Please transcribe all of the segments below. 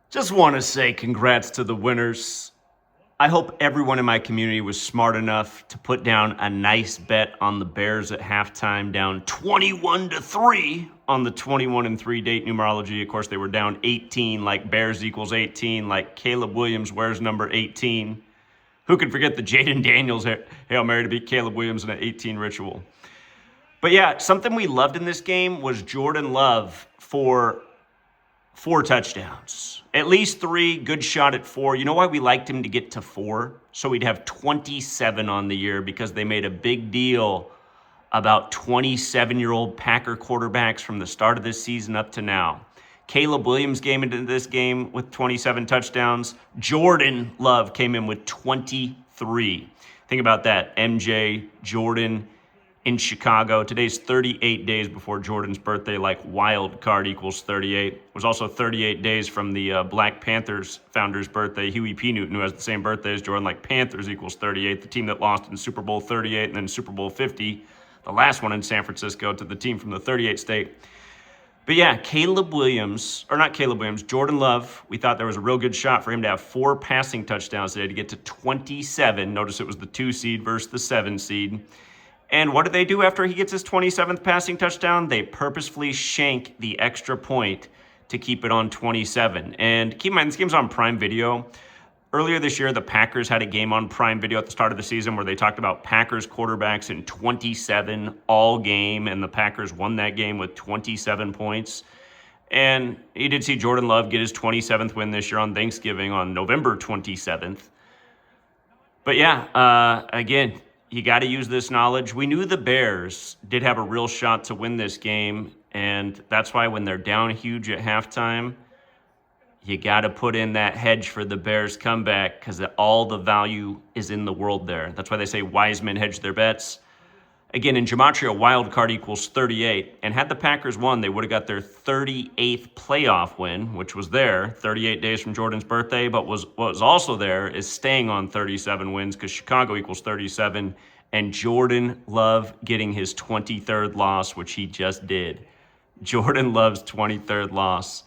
Just want to say congrats to the winners. I hope everyone in my community was smart enough to put down a nice bet on the Bears at halftime, down 21-3 on the 21-3 date numerology. Of course, they were down 18, like Bears equals 18, like Caleb Williams wears number 18. Who could forget the Jaden Daniels Hail Mary to beat Caleb Williams in an 18 ritual? But yeah, something we loved in this game was Jordan Love for 4 touchdowns. At least 3, good shot at 4. You know why we liked him to get to 4? So we'd have 27 on the year, because they made a big deal about 27-year-old Packer quarterbacks from the start of this season up to now. Caleb Williams came into this game with 27 touchdowns. Jordan Love came in with 23. Think about that. MJ, Jordan, in Chicago. Today's 38 days before Jordan's birthday, like wild card equals 38. It was also 38 days from the Black Panthers founder's birthday, Huey P. Newton, who has the same birthday as Jordan, like Panthers equals 38, the team that lost in Super Bowl 38 and then Super Bowl 50, the last one in San Francisco, to the team from the 38 state. But yeah, Jordan Love, we thought there was a real good shot for him to have 4 passing touchdowns today to get to 27. Notice it was the 2 seed versus the 7 seed. And what do they do after he gets his 27th passing touchdown? They purposefully shank the extra point to keep it on 27. And keep in mind, this game's on Prime Video. Earlier this year, the Packers had a game on Prime Video at the start of the season where they talked about Packers quarterbacks in 27 all game, and the Packers won that game with 27 points. And you did see Jordan Love get his 27th win this year on Thanksgiving on November 27th. But yeah, again, you got to use this knowledge. We knew the Bears did have a real shot to win this game, and that's why when they're down huge at halftime, you got to put in that hedge for the Bears comeback, because all the value is in the world there. That's why they say wise men hedge their bets. Again, in Gematria, wild card equals 38, and had the Packers won, they would have got their 38th playoff win, which was there 38 days from Jordan's birthday, but what was also there is staying on 37 wins, because Chicago equals 37, and Jordan Love getting his 23rd loss, which he just did. Jordan Love's 23rd loss.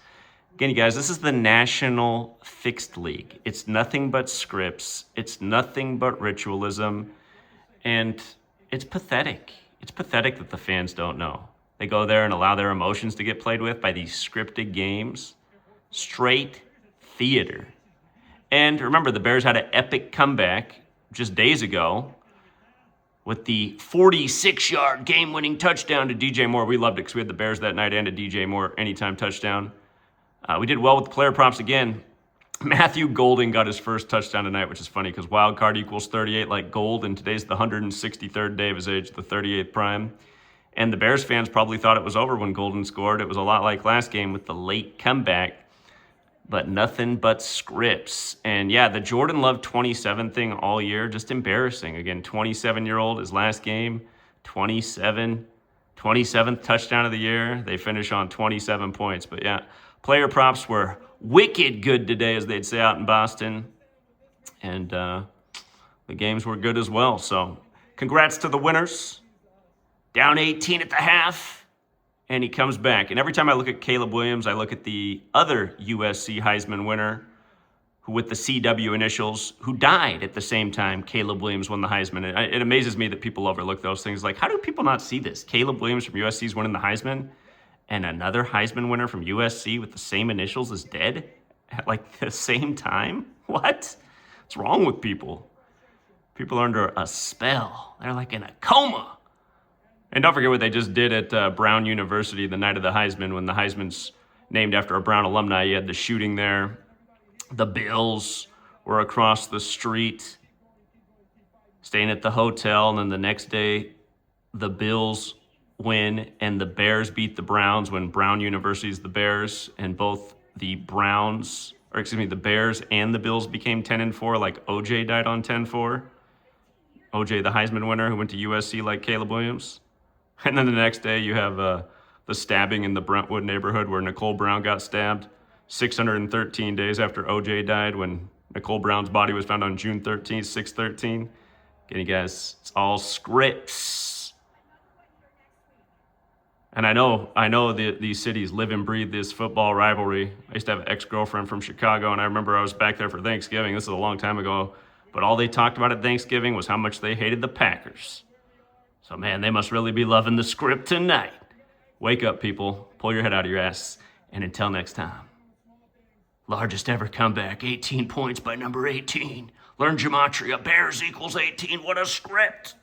Again, you guys, this is the National Fixed League. It's nothing but scripts. It's nothing but ritualism, and it's pathetic. It's pathetic that the fans don't know. They go there and allow their emotions to get played with by these scripted games. Straight theater. And remember, the Bears had an epic comeback just days ago with the 46-yard game-winning touchdown to DJ Moore. We loved it because we had the Bears that night and a DJ Moore anytime touchdown. We did well with the player props again. Matthew Golden got his first touchdown tonight, which is funny because wild card equals 38 like gold, and today's the 163rd day of his age, the 38th prime. And the Bears fans probably thought it was over when Golden scored. It was a lot like last game with the late comeback, but nothing but scripts. And yeah, the Jordan Love 27 thing all year, just embarrassing. Again, 27-year-old, his last game, 27, 27th touchdown of the year. They finish on 27 points. But yeah, player props were wicked good today, as they'd say out in Boston. And the games were good as well. So congrats to the winners. Down 18 at the half, and he comes back. And every time I look at Caleb Williams, I look at the other USC Heisman winner, who with the CW initials, who died at the same time Caleb Williams won the Heisman. It amazes me that people overlook those things. Like, how do people not see this? Caleb Williams from USC is winning the Heisman, and another Heisman winner from USC with the same initials is dead at like the same time? What? What's wrong with people? People are under a spell. They're like in a coma. And don't forget what they just did at Brown University the night of the Heisman, when the Heisman's named after a Brown alumni. You had the shooting there. The Bills were across the street, staying at the hotel, and then the next day, the Bills win, and the Bears beat the Browns when Brown University's the Bears, and both the Bears and the Bills became 10-4, like OJ died on 10-4. OJ, the Heisman winner, who went to USC like Caleb Williams. And then the next day, you have the stabbing in the Brentwood neighborhood where Nicole Brown got stabbed 613 days after OJ died, when Nicole Brown's body was found on June 13th, 6/13. Again, you guys, it's all scripts. And I know these cities live and breathe this football rivalry. I used to have an ex-girlfriend from Chicago, and I remember I was back there for Thanksgiving. This is a long time ago. But all they talked about at Thanksgiving was how much they hated the Packers. So, man, they must really be loving the script tonight. Wake up, people. Pull your head out of your ass. And until next time. Largest ever comeback, 18 points by number 18. Learn Gematria. Bears equals 18. What a script.